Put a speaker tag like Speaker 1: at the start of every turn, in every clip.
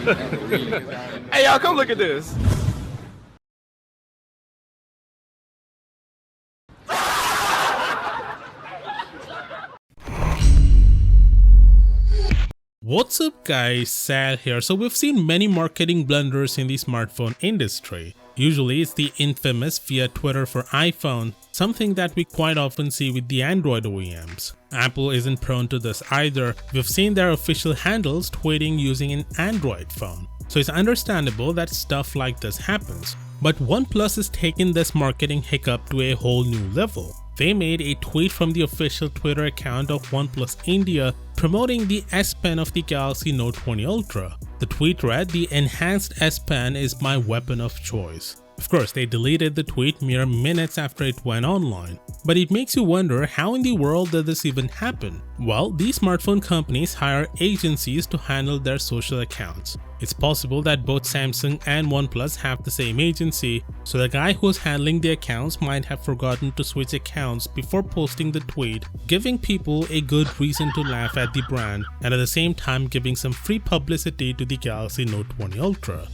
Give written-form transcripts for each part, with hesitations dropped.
Speaker 1: Hey, y'all, come look at this.
Speaker 2: What's up guys, Sal here. So we've seen many marketing blunders in the smartphone industry. Usually it's the infamous via Twitter for iPhone, something that we quite often see with the Android OEMs. Apple isn't prone to this either. We've seen their official handles tweeting using an Android phone. So it's understandable that stuff like this happens. But OnePlus has taken this marketing hiccup to a whole new level. They made a tweet from the official Twitter account of OnePlus India promoting the S Pen of the Galaxy Note 20 Ultra. The tweet read, "The enhanced S Pen is my weapon of choice." Of course, they deleted the tweet mere minutes after it went online. But it makes you wonder, how in the world did this even happen? Well, these smartphone companies hire agencies to handle their social accounts. It's possible that both Samsung and OnePlus have the same agency, so the guy who's handling the accounts might have forgotten to switch accounts before posting the tweet, giving people a good reason to laugh at the brand and at the same time giving some free publicity to the Galaxy Note 20 Ultra.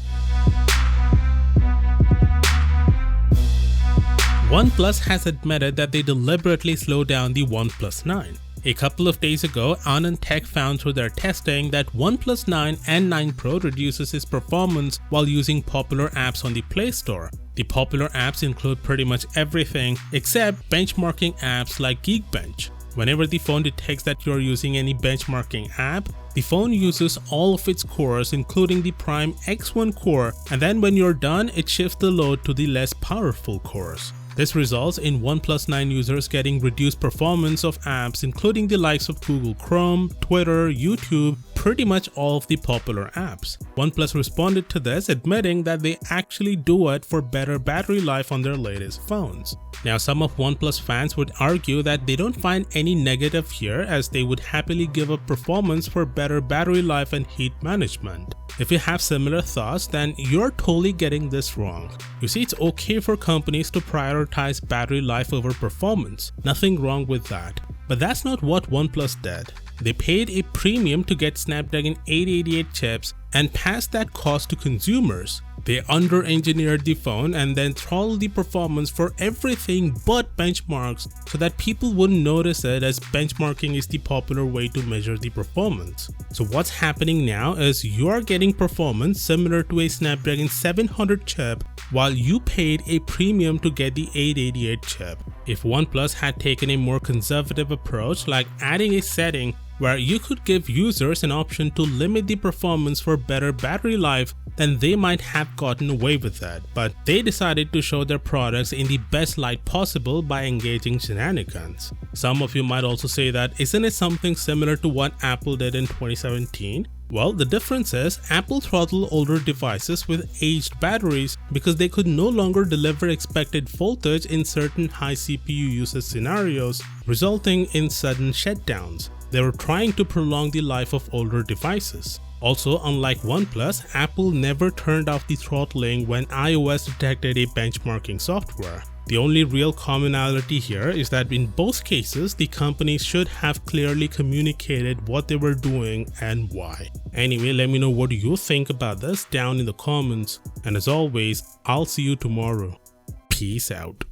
Speaker 2: OnePlus has admitted that they deliberately slowed down the OnePlus 9. A couple of days ago, Anand Tech found through their testing that OnePlus 9 and 9 Pro reduces its performance while using popular apps on the Play Store. The popular apps include pretty much everything except benchmarking apps like Geekbench. Whenever the phone detects that you're using any benchmarking app, the phone uses all of its cores including the Prime X1 core, and then when you're done, it shifts the load to the less powerful cores. This results in OnePlus 9 users getting reduced performance of apps including the likes of Google Chrome, Twitter, YouTube, pretty much all of the popular apps. OnePlus responded to this, admitting that they actually do it for better battery life on their latest phones. Now, some of OnePlus fans would argue that they don't find any negative here, as they would happily give up performance for better battery life and heat management. If you have similar thoughts, then you're totally getting this wrong. You see, it's okay for companies to prioritize battery life over performance. Nothing wrong with that. But that's not what OnePlus did. They paid a premium to get Snapdragon 888 chips and passed that cost to consumers. They under-engineered the phone and then throttled the performance for everything but benchmarks so that people wouldn't notice it, as benchmarking is the popular way to measure the performance. So what's happening now is you are getting performance similar to a Snapdragon 700 chip while you paid a premium to get the 888 chip. If OnePlus had taken a more conservative approach, like adding a setting where you could give users an option to limit the performance for better battery life, then they might have gotten away with that. But they decided to show their products in the best light possible by engaging shenanigans. Some of you might also say that, isn't it something similar to what Apple did in 2017? Well, the difference is Apple throttled older devices with aged batteries because they could no longer deliver expected voltage in certain high CPU usage scenarios, resulting in sudden shutdowns. They were trying to prolong the life of older devices. Also, unlike OnePlus, Apple never turned off the throttling when iOS detected a benchmarking software. The only real commonality here is that in both cases, the companies should have clearly communicated what they were doing and why. Anyway, let me know what you think about this down in the comments. And as always, I'll see you tomorrow. Peace out.